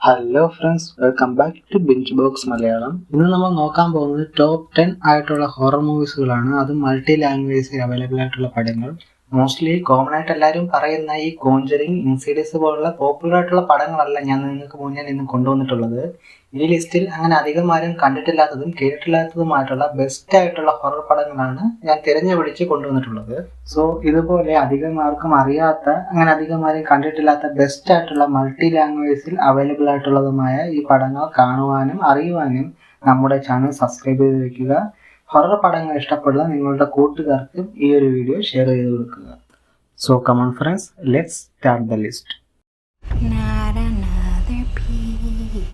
Hello friends, welcome back to Binge Box Malayalam. ഇന്ന് നമ്മൾ നോക്കാൻ പോകുന്നത് ടോപ്പ് 10 ആയിട്ടുള്ള ഹൊറർ മൂവീസുകളാണ്. അതും മൾട്ടി ലാംഗ്വേജിൽ അവൈലബിൾ ആയിട്ടുള്ള പടങ്ങൾ. മോസ്റ്റ്ലി കോമൺ ആയിട്ട് എല്ലാവരും പറയുന്ന ഈ കോഞ്ചറിങ്, ഇൻസിഡിയസ് പോലുള്ള പോപ്പുലർ ആയിട്ടുള്ള പടങ്ങളല്ല ഞാൻ നിങ്ങൾക്ക് മുന്നിൽ ഇന്ന് കൊണ്ടുവന്നിട്ടുള്ളത്. ഈ ലിസ്റ്റിൽ അങ്ങനെ അധികം ആരും കണ്ടിട്ടില്ലാത്തതും കേട്ടിട്ടില്ലാത്തതുമായിട്ടുള്ള ബെസ്റ്റ് ആയിട്ടുള്ള ഹൊറർ പടങ്ങളാണ് ഞാൻ തിരഞ്ഞുപിടിച്ച് കൊണ്ടുവന്നിട്ടുള്ളത്. സോ ഇതുപോലെ അധികം ആർക്കും അറിയാത്ത, അങ്ങനെ അധികം ആരും കണ്ടിട്ടില്ലാത്ത ബെസ്റ്റ് ആയിട്ടുള്ള മൾട്ടി ലാംഗ്വേജിൽ അവൈലബിൾ ആയിട്ടുള്ളതുമായ ഈ പടങ്ങൾ കാണുവാനും അറിയുവാനും നമ്മുടെ ചാനൽ സബ്സ്ക്രൈബ് ചെയ്ത് വെക്കുക. ഹൊറർ പടങ്ങൾ ഇഷ്ടപ്പെടുന്ന നിങ്ങളുടെ കൂട്ടുകാർക്കും ഈ ഒരു വീഡിയോ ഷെയർ ചെയ്ത് കൊടുക്കുക. So come on friends, let's start the list.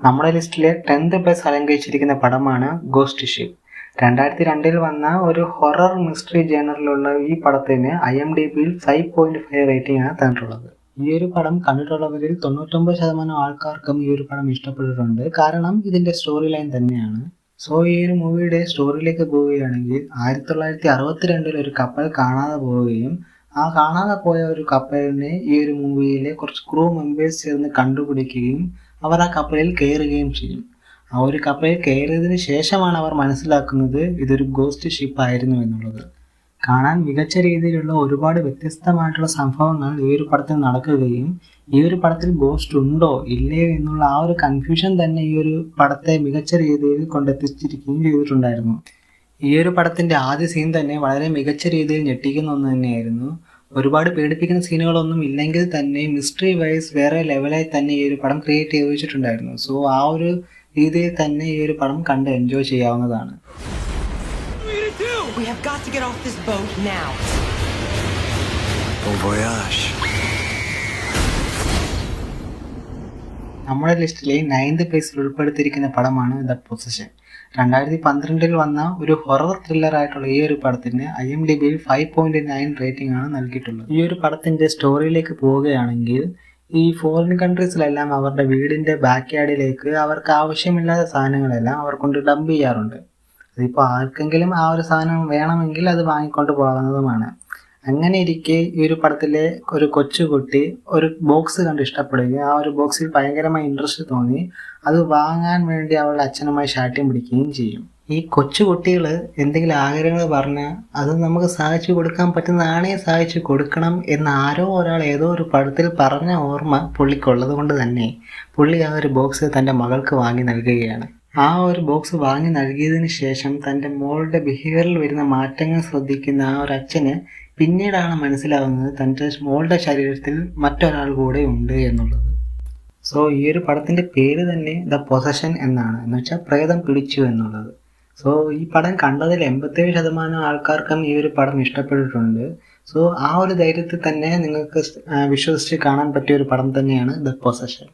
നമ്മുടെ ലിസ്റ്റിലെ 10th പ്ലേസ് അലങ്കരിച്ചിരിക്കുന്ന പടമാണ് ഗോസ്റ്റ് ഷിപ്പ്. 2002 വന്ന ഒരു ഹൊറർ മിസ്റ്ററി ജേണറിലുള്ള ഈ പടത്തിന് IMDbയിൽ 5.5 റേറ്റിംഗ് ആണ് തന്നിട്ടുള്ളത്. ഈ ഒരു പടം കണ്ടിട്ടുള്ളവരിൽ 99% ആൾക്കാർക്കും ഈ ഒരു പടം ഇഷ്ടപ്പെട്ടിട്ടുണ്ട്. കാരണം ഇതിന്റെ സ്റ്റോറി ലൈൻ തന്നെയാണ്. സോ ഈ ഒരു മൂവിയുടെ സ്റ്റോറിയിലേക്ക് പോവുകയാണെങ്കിൽ 1962 ഒരു കപ്പൽ കാണാതെ പോവുകയും ആ കാണാതെ പോയ ഒരു കപ്പലിനെ ഈ ഒരു മൂവിയിലെ കുറച്ച് ക്രൂ മെമ്പേഴ്സ് ചേർന്ന് കണ്ടുപിടിക്കുകയും അവർ ആ കപ്പലിൽ കയറുകയും ചെയ്യും. ആ ഒരു കപ്പലിൽ കയറിയതിന് ശേഷമാണ് അവർ മനസ്സിലാക്കുന്നത് ഇതൊരു ഗോസ്റ്റ് ഷിപ്പ് ആയിരുന്നു എന്നുള്ളത്. കാണാൻ മികച്ച രീതിയിലുള്ള ഒരുപാട് വ്യത്യസ്തമായിട്ടുള്ള സംഭവങ്ങൾ ഈ ഒരു പടത്തിൽ നടക്കുകയും ഈ ഒരു പടത്തിൽ ഗോസ്റ്റ് ഉണ്ടോ ഇല്ലയോ എന്നുള്ള ആ ഒരു കൺഫ്യൂഷൻ തന്നെ ഈ ഒരു പടത്തെ മികച്ച രീതിയിൽ കൊണ്ടെത്തിച്ചിരിക്കുകയും ചെയ്തിട്ടുണ്ടായിരുന്നു. ഈ ഒരു പടത്തിന്റെ ആദ്യ സീൻ തന്നെ വളരെ മികച്ച രീതിയിൽ ഞെട്ടിക്കുന്ന ഒന്ന് തന്നെയായിരുന്നു. ഒരുപാട് പേടിപ്പിക്കുന്ന സീനുകളൊന്നും ഇല്ലെങ്കിൽ തന്നെ മിസ്റ്ററി വൈസ് വേറെ ലെവലായി തന്നെ ഈ ഒരു പടം ക്രിയേറ്റ് ചെയ്ത് വെച്ചിട്ടുണ്ടായിരുന്നു. സോ ആ ഒരു രീതിയിൽ തന്നെ ഈ ഒരു പടം കണ്ട് എൻജോയ് ചെയ്യാവുന്നതാണ്. We have got to get off this boat now. Bon voyage. നമ്മുടെ ലിസ്റ്റിലെ 9th പ്ലേസിൽ ഉൾപ്പെടുത്തിയിരിക്കുന്ന പടമാണ് ദ പൊസഷൻ. 2012 വന്ന ഒരു ഹൊറർ ത്രില്ലർ ആയിട്ടുള്ള ഈ ഒരു പടത്തിന് IMDbയിൽ 5.9 റേറ്റിംഗ് ആണ് നൽകിയിട്ടുള്ളത്. ഈ ഒരു പടത്തിന്റെ സ്റ്റോറിയിലേക്ക് പോവുകയാണെങ്കിൽ ഈ ഫോറിൻ കൺട്രീസിലെല്ലാം അവരുടെ വീടിന്റെ ബാക്ക് യാർഡിലേക്ക് അവർക്ക് ആവശ്യമില്ലാത്ത സാധനങ്ങളെല്ലാം അവർ കൊണ്ട് ഡംപ് ചെയ്യാറുണ്ട്. അതിപ്പോൾ ആർക്കെങ്കിലും ആ ഒരു സാധനം വേണമെങ്കിൽ അത് വാങ്ങിക്കൊണ്ട് പോകാവുന്നതുമാണ്. അങ്ങനെ ഇരിക്കെ ഈ ഒരു പടത്തിലെ ഒരു കൊച്ചുകുട്ടി ഒരു ബോക്സ് കണ്ട് ഇഷ്ടപ്പെടുകയും ആ ഒരു ബോക്സിൽ ഭയങ്കരമായി ഇൻട്രസ്റ്റ് തോന്നി അത് വാങ്ങാൻ വേണ്ടി അവളുടെ അച്ഛനുമായി ശാഠ്യം പിടിക്കുകയും ചെയ്യും. ഈ കൊച്ചുകുട്ടികൾ എന്തെങ്കിലും ആഗ്രഹങ്ങൾ പറഞ്ഞാൽ അത് നമുക്ക് സാധിച്ചു കൊടുക്കാൻ പറ്റുന്നതാണേ സാധിച്ചു കൊടുക്കണം എന്ന് ആരോ ഒരാൾ ഏതോ ഒരു പടത്തിൽ പറഞ്ഞ ഓർമ്മ പുള്ളിക്കുള്ളത് കൊണ്ട് തന്നെ പുള്ളി ആ ഒരു ബോക്സ് തൻ്റെ മകൾക്ക് വാങ്ങി നൽകുകയാണ്. ആ ഒരു ബോക്സ് വാങ്ങി നൽകിയതിന് ശേഷം തൻ്റെ മോളുടെ ബിഹേവിയറിൽ വരുന്ന മാറ്റങ്ങൾ ശ്രദ്ധിക്കുന്ന ആ ഒരു അച്ഛന് പിന്നീടാണ് മനസ്സിലാവുന്നത് തൻ്റെ മോളുടെ ശരീരത്തിൽ മറ്റൊരാൾ കൂടെ ഉണ്ട് എന്നുള്ളത്. സോ ഈ ഒരു പടത്തിൻ്റെ പേര് തന്നെ ദ പൊസഷൻ എന്നാണ്, എന്ന് വെച്ചാൽ പ്രേതം പിടിച്ചു എന്നുള്ളത്. സോ ഈ പടം കണ്ടതിൽ 87% ആൾക്കാർക്കും ഈ ഒരു പടം ഇഷ്ടപ്പെട്ടിട്ടുണ്ട്. സോ ആ ഒരു ധൈര്യത്തിൽ തന്നെ നിങ്ങൾക്ക് വിശ്വസിച്ച് കാണാൻ പറ്റിയ ഒരു പടം തന്നെയാണ് ദ പൊസഷൻ.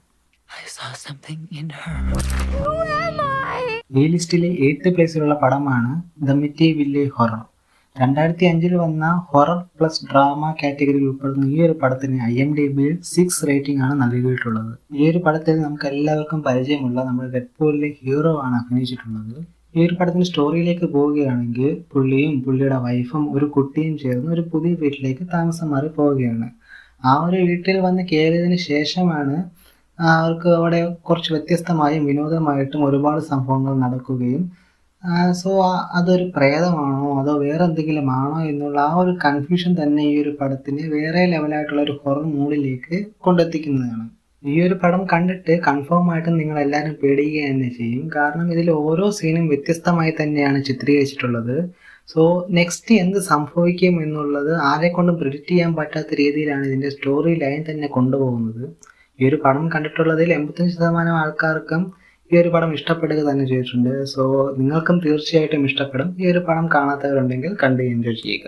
ഈ ലിസ്റ്റിലെ 8th പ്ലേസിലുള്ള പടമാണ് ദ മിറ്റിവില്ലെ ഹൊറർ. 2005 വന്ന ഹൊറർ പ്ലസ് ഡ്രാമ കാറ്റഗറിയിൽ ഉൾപ്പെടുന്ന ഈ ഒരു പടത്തിന് IMDbയിൽ 6 റേറ്റിംഗ് ആണ് നൽകിയിട്ടുള്ളത്. ഈ ഒരു പടത്തിൽ നമുക്ക് എല്ലാവർക്കും പരിചയമുള്ള നമ്മുടെ ഡെഡ്പൂളിലെ ഹീറോ ആണ് അഭിനയിച്ചിട്ടുള്ളത്. ഈ ഒരു പടത്തിന്റെ സ്റ്റോറിയിലേക്ക് പോവുകയാണെങ്കിൽ പുള്ളിയും പുള്ളിയുടെ വൈഫും ഒരു കുട്ടിയും ചേർന്ന് ഒരു പുതിയ വീട്ടിലേക്ക് താമസം മാറി പോവുകയാണ്. ആ ഒരു വീട്ടിൽ വന്ന് കയറിയതിന് ശേഷമാണ് അവർക്ക് അവിടെ കുറച്ച് വ്യത്യസ്തമായും വിനോദമായിട്ടും ഒരുപാട് സംഭവങ്ങൾ നടക്കുകയും സോ അതൊരു പ്രേതമാണോ അതോ വേറെ എന്തെങ്കിലും ആണോ എന്നുള്ള ആ ഒരു കൺഫ്യൂഷൻ തന്നെ ഈ ഒരു പടത്തിന് വേറെ ലെവലായിട്ടുള്ള ഒരു ഹൊറർ മൂഡിലേക്ക് കൊണ്ടെത്തിക്കുന്നതാണ്. ഈ ഒരു പടം കണ്ടിട്ട് കൺഫേം ആയിട്ടും നിങ്ങൾ എല്ലാവരും പേടിക്കുക തന്നെ ചെയ്യും. കാരണം ഇതിൽ ഓരോ സീനും വ്യത്യസ്തമായി തന്നെയാണ് ചിത്രീകരിച്ചിട്ടുള്ളത്. സോ നെക്സ്റ്റ് എന്ത് സംഭവിക്കും എന്നുള്ളത് ആരെക്കൊണ്ടും പ്രെഡിക്റ്റ് ചെയ്യാൻ പറ്റാത്ത രീതിയിലാണ് ഇതിൻ്റെ സ്റ്റോറി ലൈൻ തന്നെ കൊണ്ടുപോകുന്നത്. ഈ ഒരു പടം കണ്ടിട്ടുള്ളതിൽ 85% ആൾക്കാർക്കും ഈ ഒരു പടം ഇഷ്ടപ്പെടുക തന്നെ ചെയ്തിട്ടുണ്ട്. സോ നിങ്ങൾക്കും തീർച്ചയായിട്ടും ഇഷ്ടപ്പെടും. ഈ ഒരു പടം കാണാത്തവരുണ്ടെങ്കിൽ കണ്ട് എൻജോയ് ചെയ്യുക.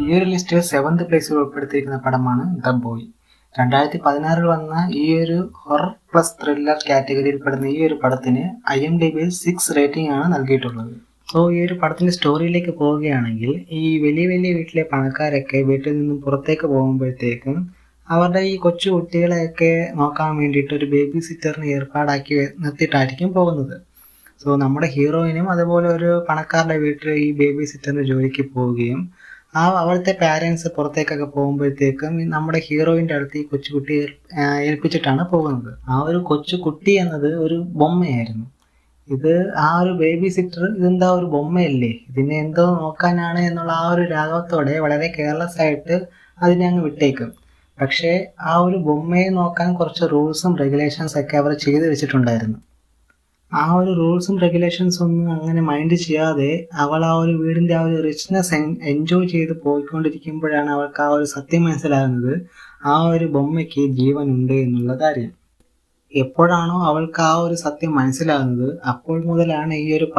ഈ ഒരു ലിസ്റ്റിൽ 7th പ്ലേസിൽ ഉൾപ്പെടുത്തിയിരിക്കുന്ന പടമാണ് ദ ബോയ്. 2016 വന്ന ഈ ഒരു ഹൊറർ പ്ലസ് ത്രില്ലർ കാറ്റഗറിയിൽ പെടുന്ന ഈ ഒരു പടത്തിന് IMDbയിൽ 6 റേറ്റിംഗ് ആണ് നൽകിയിട്ടുള്ളത്. സോ ഈ ഒരു പടത്തിന്റെ സ്റ്റോറിയിലേക്ക് പോവുകയാണെങ്കിൽ ഈ വലിയ വലിയ വീട്ടിലെ പണക്കാരൊക്കെ വീട്ടിൽ നിന്നും പുറത്തേക്ക് പോകുമ്പോഴത്തേക്കും അവരുടെ ഈ കൊച്ചു കുട്ടികളെയൊക്കെ നോക്കാൻ വേണ്ടിയിട്ട് ഒരു ബേബി സിറ്ററിനെ ഏർപ്പാടാക്കി നിർത്തിയിട്ടായിരിക്കും പോകുന്നത്. സോ നമ്മുടെ ഹീറോയിനും അതുപോലെ ഒരു പണക്കാരുടെ വീട്ടിൽ ഈ ബേബി സിറ്ററിൻ്റെ ജോലിക്ക് പോവുകയും അവിടുത്തെ പാരൻസ് പുറത്തേക്കൊക്കെ പോകുമ്പോഴത്തേക്കും നമ്മുടെ ഹീറോയിൻ്റെ അടുത്ത് ഈ കൊച്ചുകുട്ടിയെ ഏൽപ്പിച്ചിട്ടാണ് പോകുന്നത്. ആ ഒരു കൊച്ചുകുട്ടി എന്നത് ഒരു ബൊമ്മയായിരുന്നു. ഇത് ആ ഒരു ബേബി സിറ്റർ ഇതെന്താ ഒരു ബൊമ്മയല്ലേ, ഇതിനെ എന്തോ നോക്കാനാണ് എന്നുള്ള ആ ഒരു രാഗത്തോടെ വളരെ കെയർലെസ് ആയിട്ട് അതിനെ അങ്ങ് വിട്ടേക്കും. പക്ഷേ ആ ഒരു ബൊമ്മയെ നോക്കാൻ കുറച്ച് റൂൾസും റെഗുലേഷൻസ് ഒക്കെ അവർ ചെയ്തു വെച്ചിട്ടുണ്ടായിരുന്നു. ആ ഒരു റൂൾസും റെഗുലേഷൻസ് ഒന്നും അങ്ങനെ മൈൻഡ് ചെയ്യാതെ അവൾ ആ ഒരു വീടിൻ്റെ ആ ഒരു റിച്ച്നെസ് എൻജോയ് ചെയ്ത് പോയിക്കൊണ്ടിരിക്കുമ്പോഴാണ് അവൾക്ക് ആ ഒരു സത്യം മനസ്സിലാകുന്നത്, ആ ഒരു ബൊമ്മയ്ക്ക് ജീവനുണ്ട് എന്നുള്ള കാര്യം. എപ്പോഴാണോ അവൾക്ക് ആ ഒരു സത്യം മനസ്സിലാകുന്നത് അപ്പോൾ മുതലാണ് ഈ ഒരു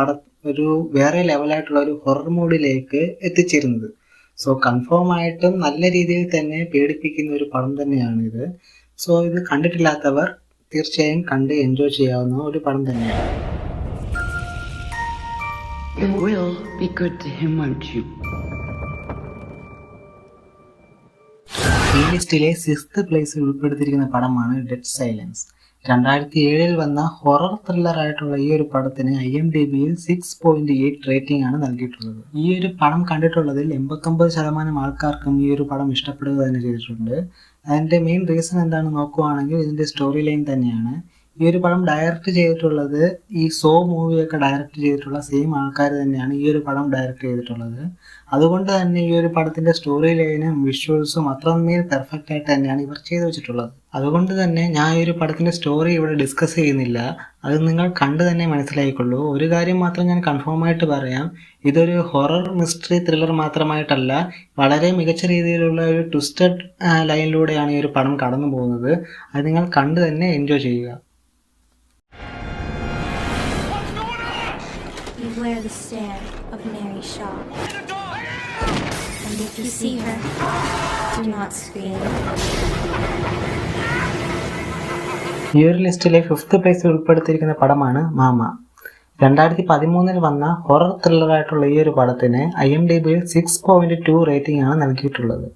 ഒരു വേറെ ലെവലായിട്ടുള്ള ഒരു ഹൊറർ മൂഡിലേക്ക് എത്തിച്ചേരുന്നത്. സോ കൺഫേം ആയിട്ടും നല്ല രീതിയിൽ തന്നെ പേടിപ്പിക്കുന്ന ഒരു പടം തന്നെയാണ് ഇത്. സോ ഇത് കണ്ടിട്ടില്ലാത്തവർ തീർച്ചയായും കണ്ട് എൻജോയ് ചെയ്യാവുന്ന ഒരു പടം തന്നെയാണ്. You will be good to him, won't you? ഈ ലിസ്റ്റിലെ 6th പ്ലേസിൽ ഉൾപ്പെടുത്തിയിരിക്കുന്ന പടമാണ് ഡെഡ് സൈലൻസ്. 2007 വന്ന ഹൊറർ ത്രില്ലർ ആയിട്ടുള്ള ഈ ഒരു പടത്തിന് IMDbയിൽ 6.8 റേറ്റിംഗ് ആണ് നൽകിയിട്ടുള്ളത്. ഈ ഒരു പടം കണ്ടിട്ടുള്ളതിൽ 89% ആൾക്കാർക്കും ഈ ഒരു പടം ഇഷ്ടപ്പെടുക തന്നെ ചെയ്തിട്ടുണ്ട്. അതിൻ്റെ മെയിൻ റീസൺ എന്താണെന്ന് നോക്കുവാണെങ്കിൽ ഇതിൻ്റെ സ്റ്റോറി ലൈൻ തന്നെയാണ്. ഈ ഒരു പടം ഡയറക്റ്റ് ചെയ്തിട്ടുള്ളത് ഈ സോ മൂവിയൊക്കെ ഡയറക്റ്റ് ചെയ്തിട്ടുള്ള സെയിം ആൾക്കാർ തന്നെയാണ് ഈ ഒരു പടം ഡയറക്റ്റ് ചെയ്തിട്ടുള്ളത്. അതുകൊണ്ട് തന്നെ ഈ ഒരു പടത്തിൻ്റെ സ്റ്റോറി ലൈനും വിഷ്വൽസും അത്രമേൽ പെർഫെക്റ്റ് ആയിട്ട് തന്നെയാണ് ഇവർ ചെയ്തു വെച്ചിട്ടുള്ളത്. അതുകൊണ്ട് തന്നെ ഞാൻ ഈ ഒരു പടത്തിൻ്റെ സ്റ്റോറി ഇവിടെ ഡിസ്കസ് ചെയ്യുന്നില്ല, അത് നിങ്ങൾ കണ്ടു തന്നെ മനസ്സിലായിക്കൊള്ളൂ. ഒരു കാര്യം മാത്രം ഞാൻ കൺഫേം ആയിട്ട് പറയാം, ഇതൊരു ഹൊറർ മിസ്റ്ററി ത്രില്ലർ മാത്രമായിട്ടല്ല, വളരെ മികച്ച രീതിയിലുള്ള ഒരു ട്വിസ്റ്റഡ് ലൈനിലൂടെയാണ് ഈ ഒരു പടം കടന്നു പോകുന്നത്. അത് നിങ്ങൾ കണ്ടു തന്നെ എൻജോയ് ചെയ്യുക. Beware the stare of Mary Shaw. And if you see her, do not scream. ഈ ഒരു ലിസ്റ്റിലെ 5th പ്ലേസിൽ ഉൾപ്പെടുത്തിയിരിക്കുന്ന പടമാണ് മാമ. 2013 വന്ന ഹൊറർ ത്രില്ലറായിട്ടുള്ള ഈ ഒരു പടത്തിന് IMDbയിൽ 6.2 റേറ്റിംഗ് ആണ് നൽകിയിട്ടുള്ളത്.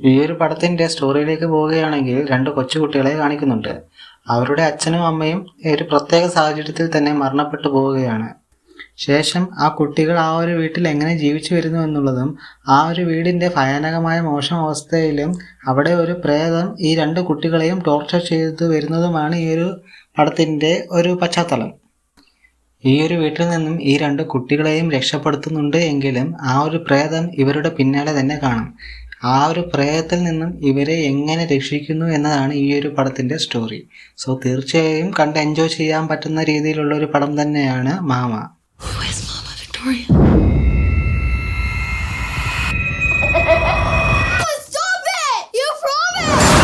ഈ ഒരു പടത്തിൻ്റെ സ്റ്റോറിയിലേക്ക് പോവുകയാണെങ്കിൽ 2 കൊച്ചുകുട്ടികളെ കാണിക്കുന്നുണ്ട്. അവരുടെ അച്ഛനും അമ്മയും ഒരു പ്രത്യേക സാഹചര്യത്തിൽ തന്നെ മരണപ്പെട്ടു പോവുകയാണ്. ശേഷം ആ കുട്ടികൾ ആ ഒരു വീട്ടിൽ എങ്ങനെ ജീവിച്ചു വരുന്നു എന്നുള്ളതും ആ ഒരു വീടിൻ്റെ ഭയാനകമായ മോശം അവസ്ഥയിലും അവിടെ ഒരു പ്രേതം ഈ 2 കുട്ടികളെയും ടോർച്ചർ ചെയ്തു വരുന്നതുമാണ് ഈ ഒരു പടത്തിൻ്റെ ഒരു പശ്ചാത്തലം. ഈ ഒരു വീട്ടിൽ നിന്നും ഈ 2 കുട്ടികളെയും രക്ഷപ്പെടുത്തുന്നുണ്ട് എങ്കിലും ആ ഒരു പ്രേതം ഇവരുടെ പിന്നാലെ തന്നെ കാണും. ആ ഒരു പ്രേതത്തിൽ നിന്നും ഇവരെ എങ്ങനെ രക്ഷിക്കുന്നു എന്നതാണ് ഈ ഒരു പടത്തിൻ്റെ സ്റ്റോറി. സോ തീർച്ചയായും കണ്ട് എൻജോയ് ചെയ്യാൻ പറ്റുന്ന രീതിയിലുള്ള ഒരു പടം തന്നെയാണ് mama. Who is Mama Victoria? Stop it! You promised!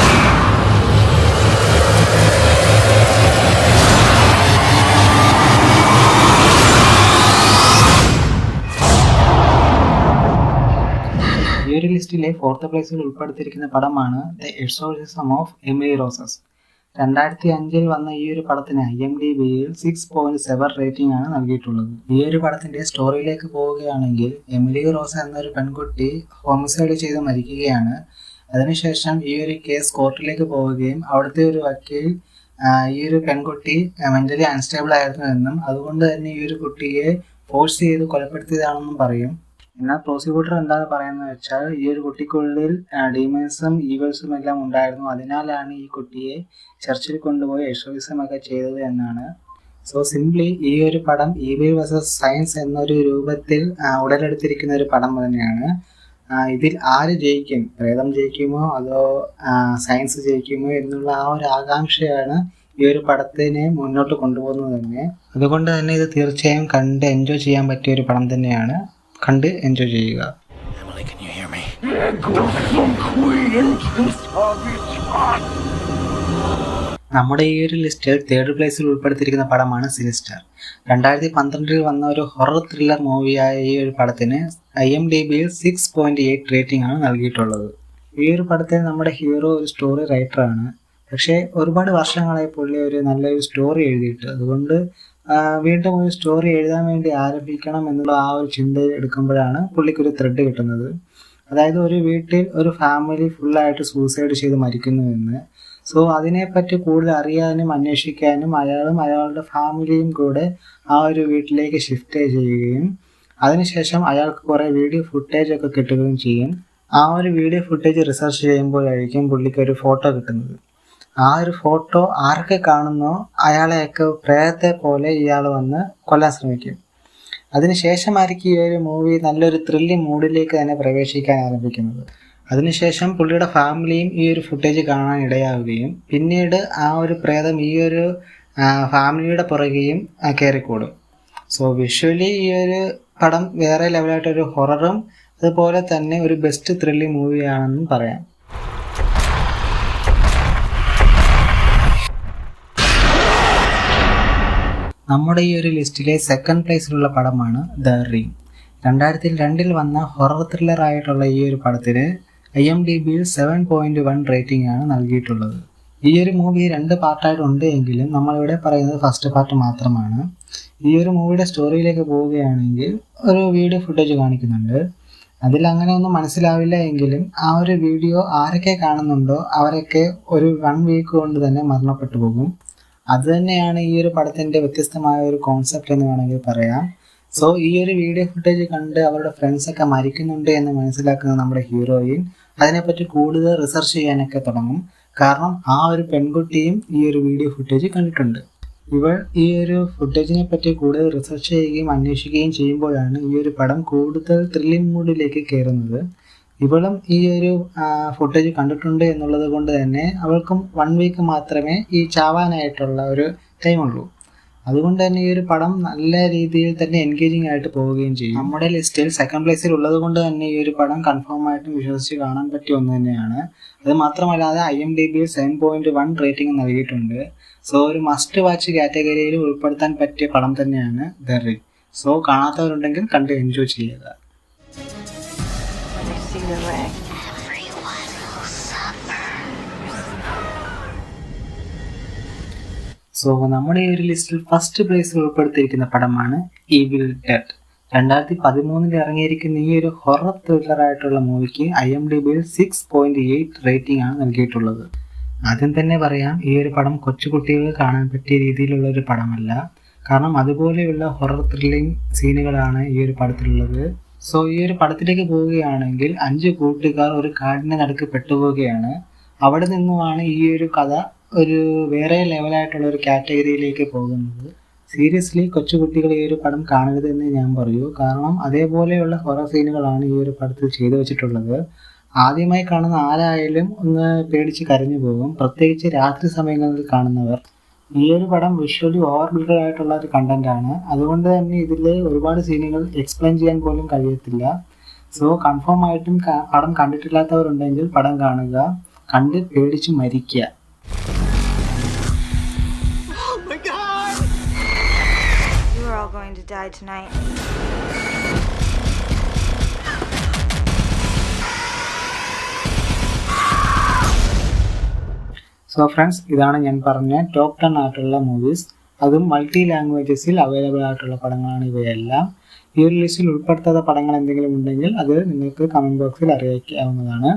ഈ ഒരു ലിസ്റ്റിലെ 4th പ്ലേസിൽ ഉൾപ്പെടുത്തിയിരിക്കുന്ന പടമാണ് the Exorcism of Emily Rose. 2005 വന്ന ഈ ഒരു പടത്തിന് IMDbയിൽ 6.7 റേറ്റിംഗ് ആണ് നൽകിയിട്ടുള്ളത്. ഈ ഒരു പടത്തിന്റെ സ്റ്റോറിയിലേക്ക് പോവുകയാണെങ്കിൽ എമിലി റോസ എന്നൊരു പെൺകുട്ടി ഹോമിസൈഡ് ചെയ്ത് മരിക്കുകയാണ്. അതിനുശേഷം ഈ ഒരു കേസ് കോർട്ടിലേക്ക് പോവുകയും അവിടുത്തെ ഒരു വക്കീൽ ഈ ഒരു പെൺകുട്ടി മെന്റലി അൺസ്റ്റേബിൾ ആയിരുന്നു എന്നും അതുകൊണ്ട് തന്നെ ഈ ഒരു കുട്ടിയെ ഫോഴ്സ് ചെയ്ത് കൊലപ്പെടുത്തിയതാണെന്നും പറയും. എന്നാൽ പ്രോസിക്യൂട്ടർ എന്താണ് പറയുന്നത് വെച്ചാൽ ഈ ഒരു കുട്ടിക്കുള്ളിൽ ഡീമൻസും ഈവൽസും എല്ലാം ഉണ്ടായിരുന്നു, അതിനാലാണ് ഈ കുട്ടിയെ ചർച്ചിൽ കൊണ്ടുപോയി എക്സോർസിസം ഒക്കെ ചെയ്തത് എന്നാണ്. സോ സിംപ്ലി ഈ ഒരു പടം ഈവിൽ വേഴ്സസ് സയൻസ് എന്നൊരു രൂപത്തിൽ ഉടലെടുത്തിരിക്കുന്ന ഒരു പടം തന്നെയാണ്. ഇതിൽ ആര് ജയിക്കും, പ്രേതം ജയിക്കുമോ അതോ സയൻസ് ജയിക്കുമോ എന്നുള്ള ആ ഒരു ആകാംക്ഷയാണ് ഈ ഒരു പടത്തിനെ മുന്നോട്ട് കൊണ്ടുപോകുന്നത് തന്നെ. അതുകൊണ്ട് തന്നെ ഇത് തീർച്ചയായും കണ്ട് എൻജോയ് ചെയ്യാൻ പറ്റിയ ഒരു പടം തന്നെയാണ്. കണ്ട് എൻജോയ് ചെയ്യുക. Emily, can you hear me? നമ്മുടെ ഈ ഒരു ലിസ്റ്റിൽ 3rd പ്ലേസിൽ ഉൾപ്പെടുത്തിയിരിക്കുന്ന പടമാണ് സിനിസ്റ്റർ. 2012 വന്ന ഒരു ഹൊറർ ത്രില്ലർ മൂവിയായ ഈ ഒരു പടത്തിന് IMDbയിൽ 6.8 റേറ്റിംഗ് ആണ് നൽകിയിട്ടുള്ളത്. ഈ ഒരു പടത്തിൽ നമ്മുടെ ഹീറോ ഒരു സ്റ്റോറി റൈറ്ററാണ്. പക്ഷേ ഒരുപാട് വർഷങ്ങളായി പുള്ളി ഒരു നല്ലൊരു സ്റ്റോറി എഴുതിയിട്ട്, അതുകൊണ്ട് വീണ്ടും ഒരു സ്റ്റോറി എഴുതാൻ വേണ്ടി ആരംഭിക്കണം എന്നുള്ള ആ ഒരു ചിന്ത എടുക്കുമ്പോഴാണ് പുള്ളിക്കൊരു ത്രെഡ് കിട്ടുന്നത്. അതായത് ഒരു വീട്ടിൽ ഒരു ഫാമിലി ഫുള്ളായിട്ട് സൂസൈഡ് ചെയ്ത് മരിക്കുന്നുവെന്ന്. സോ അതിനെപ്പറ്റി കൂടുതൽ അറിയാനും അന്വേഷിക്കാനും അയാളും അയാളുടെ ഫാമിലിയും കൂടെ ആ ഒരു വീട്ടിലേക്ക് ഷിഫ്റ്റ് ചെയ്യുകയും അതിനുശേഷം അയാൾക്ക് കുറേ വീഡിയോ ഫുട്ടേജ് ഒക്കെ കിട്ടുകയും ചെയ്യും. ആ ഒരു വീഡിയോ ഫുട്ടേജ് റിസർച്ച് ചെയ്യുമ്പോഴായിരിക്കും പുള്ളിക്ക് ഒരു ഫോട്ടോ കിട്ടുന്നത്. ആ ഒരു ഫോട്ടോ ആരൊക്കെ കാണുന്നോ അയാളെയൊക്കെ പ്രേതത്തെ പോലെ ഇയാൾ വന്ന് കൊല്ലാൻ ശ്രമിക്കും. അതിനുശേഷമായിരിക്കും ഈ ഒരു മൂവി നല്ലൊരു ത്രില്ലിംഗ് മൂഡിലേക്ക് തന്നെ പ്രവേശിക്കാൻ ആരംഭിക്കുന്നത്. അതിനുശേഷം പുള്ളിയുടെ ഫാമിലിയും ഈ ഒരു ഫുട്ടേജ് കാണാൻ ഇടയാവുകയും പിന്നീട് ആ ഒരു പ്രേതം ഈ ഒരു ഫാമിലിയുടെ പുറകെയും കയറിക്കൂടും. സോ വിഷ്വലി ഈ ഒരു പടം വേറെ ലെവലായിട്ടൊരു ഹൊററും അതുപോലെ തന്നെ ഒരു ബെസ്റ്റ് ത്രില്ലിംഗ് മൂവിയാണെന്നും പറയാം. നമ്മുടെ ഈ ഒരു ലിസ്റ്റിലെ സെക്കൻഡ് പ്ലേസിലുള്ള പടമാണ് ദ റിംഗ്. 2002 വന്ന ഹൊറർ ത്രില്ലർ ആയിട്ടുള്ള ഈ ഒരു പടത്തിന് IMDbയിൽ 7.1 റേറ്റിംഗ് ആണ് നൽകിയിട്ടുള്ളത്. ഈ ഒരു മൂവി 2 പാർട്ടായിട്ടുണ്ട് എങ്കിലും നമ്മളിവിടെ പറയുന്നത് ഫസ്റ്റ് പാർട്ട് മാത്രമാണ്. ഈ ഒരു മൂവിയുടെ സ്റ്റോറിയിലേക്ക് പോവുകയാണെങ്കിൽ ഒരു വീഡിയോ ഫുട്ടേജ് കാണിക്കുന്നുണ്ട്. അതിൽ അങ്ങനെ ഒന്നും മനസ്സിലാവില്ല എങ്കിലും ആ ഒരു വീഡിയോ ആരൊക്കെ കാണുന്നുണ്ടോ അവരൊക്കെ ഒരു 1 വീക്ക് കൊണ്ട് തന്നെ മരണപ്പെട്ടു പോകും. അതുതന്നെയാണ് ഈ ഒരു പടത്തിൻ്റെ വ്യത്യസ്തമായ ഒരു കോൺസെപ്റ്റ് എന്ന് വേണമെങ്കിൽ പറയാം. സോ ഈ ഒരു വീഡിയോ ഫുട്ടേജ് കണ്ട് അവരുടെ ഫ്രണ്ട്സൊക്കെ മരിക്കുന്നുണ്ട് എന്ന് മനസ്സിലാക്കുന്ന നമ്മുടെ ഹീറോയിൻ അതിനെപ്പറ്റി കൂടുതൽ റിസർച്ച് ചെയ്യാനൊക്കെ തുടങ്ങും. കാരണം ആ ഒരു പെൺകുട്ടിയും ഈ ഒരു വീഡിയോ ഫുട്ടേജ് കണ്ടിട്ടുണ്ട്. ഇവൾ ഈ ഒരു ഫുട്ടേജിനെ പറ്റി കൂടുതൽ റിസർച്ച് ചെയ്യുകയും അന്വേഷിക്കുകയും ചെയ്യുമ്പോഴാണ് ഈ ഒരു പടം കൂടുതൽ ത്രില്ലിംഗ് മൂഡിലേക്ക് കയറുന്നത്. ഇവളും ഈ ഒരു ഫുട്ടേജ് കണ്ടിട്ടുണ്ട് എന്നുള്ളത് കൊണ്ട് തന്നെ അവൾക്കും 1 വീക്ക് മാത്രമേ ഈ ചാവാനായിട്ടുള്ള ഒരു ടൈമുള്ളൂ. അതുകൊണ്ട് തന്നെ ഈ ഒരു പടം നല്ല രീതിയിൽ തന്നെ എൻഗേജിങ് ആയിട്ട് പോവുകയും ചെയ്യും. നമ്മുടെ ലിസ്റ്റിൽ സെക്കൻഡ് പ്ലേസിൽ ഉള്ളത് കൊണ്ട് തന്നെ ഈ ഒരു പടം കൺഫേം ആയിട്ടും വിശ്വസിച്ച് കാണാൻ പറ്റിയ ഒന്ന് തന്നെയാണ്. അത് മാത്രമല്ലാതെ IMDbയിൽ 7.1 റേറ്റിംഗ് നൽകിയിട്ടുണ്ട്. സോ ഒരു മസ്റ്റ് വാച്ച് കാറ്റഗറിയിൽ ഉൾപ്പെടുത്താൻ പറ്റിയ പടം തന്നെയാണ് ദ റിംഗ്. സോ കാണാത്തവരുണ്ടെങ്കിൽ കണ്ട് എൻജോയ് ചെയ്യുക. സോ നമ്മുടെ ഈ ഒരു ലിസ്റ്റിൽ ഫസ്റ്റ് പ്ലേസിൽ ഉൾപ്പെടുത്തിയിരിക്കുന്ന പടമാണ് ഈവിൽ ഡെഡ്. 2013 ഇറങ്ങിയിരിക്കുന്ന ഈ ഒരു ഹൊറർ ത്രില്ലർ ആയിട്ടുള്ള മൂവിക്ക് IMDbയിൽ 6.8 റേറ്റിംഗ് ആണ് നൽകിയിട്ടുള്ളത്. ആദ്യം തന്നെ പറയാം, ഈ ഒരു പടം കൊച്ചുകുട്ടികൾക്ക് കാണാൻ പറ്റിയ രീതിയിലുള്ള ഒരു പടമല്ല. കാരണം അതുപോലെയുള്ള ഹൊറർ ത്രില്ലിംഗ് സീനുകളാണ് ഈ ഒരു പടത്തിലുള്ളത്. സോ ഈ ഒരു പടത്തിലേക്ക് പോവുകയാണെങ്കിൽ 5 കൂട്ടുകാർ ഒരു കാടിൻ്റെ നടുക്ക് പെട്ടുപോവുകയാണ്. അവിടെ നിന്നുമാണ് ഈ ഒരു കഥ ഒരു വേറെ ലെവലായിട്ടുള്ള ഒരു കാറ്റഗറിയിലേക്ക് പോകുന്നത്. സീരിയസ്ലി കൊച്ചുകുട്ടികൾ ഈ ഒരു പടം കാണരുതെന്ന് ഞാൻ പറയൂ. കാരണം അതേപോലെയുള്ള ഹൊറർ സീനുകളാണ് ഈ ഒരു പടത്തിൽ ചെയ്തു വെച്ചിട്ടുള്ളത്. ആദ്യമായി കാണുന്ന ആരായാലും ഒന്ന് പേടിച്ച് കരഞ്ഞു പോകും, പ്രത്യേകിച്ച് രാത്രി സമയങ്ങളിൽ കാണുന്നവർ. ഈ ഒരു പടം വിഷ്വലി ഓവർ ബിൽഡഡ് ആയിട്ടുള്ള ഒരു കണ്ടന്റാണ്. അതുകൊണ്ട് തന്നെ ഇതിൽ ഒരുപാട് സീനുകൾ എക്സ്പ്ലെയിൻ ചെയ്യാൻ പോലും കഴിയത്തില്ല. സോ കൺഫേം ആയിട്ടും പടം കണ്ടിട്ടില്ലാത്തവരുണ്ടെങ്കിൽ പടം കാണുക, കണ്ട് പേടിച്ച് മരിക്കുക. You are all going to die tonight. So friends, ഇതാണ് ഞാൻ പറഞ്ഞ ടോപ്പ് 10 ആയിട്ടുള്ള മൂവീസ്. അതും മൾട്ടി ലാംഗ്വേജസിൽ അവൈലബിൾ ആയിട്ടുള്ള പടങ്ങളാണ് ഇവയെല്ലാം. ഈ ഒരു ലിസ്റ്റിൽ ഉൾപ്പെടുത്താത്ത പടങ്ങൾ എന്തെങ്കിലും ഉണ്ടെങ്കിൽ അത് നിങ്ങൾക്ക് കമൻറ്റ് ബോക്സിൽ അറിയിക്കാവുന്നതാണ്.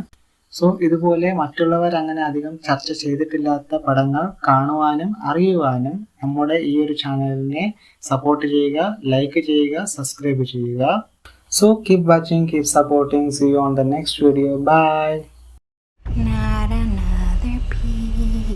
സോ ഇതുപോലെ മറ്റുള്ളവർ അങ്ങനെ അധികം ചർച്ച ചെയ്തിട്ടില്ലാത്ത പടങ്ങൾ കാണുവാനും അറിയുവാനും നമ്മുടെ ഈ ഒരു ചാനലിനെ സപ്പോർട്ട് ചെയ്യുക, ലൈക്ക് ചെയ്യുക, സബ്സ്ക്രൈബ് ചെയ്യുക. So keep watching, keep supporting. See you on the next video. By.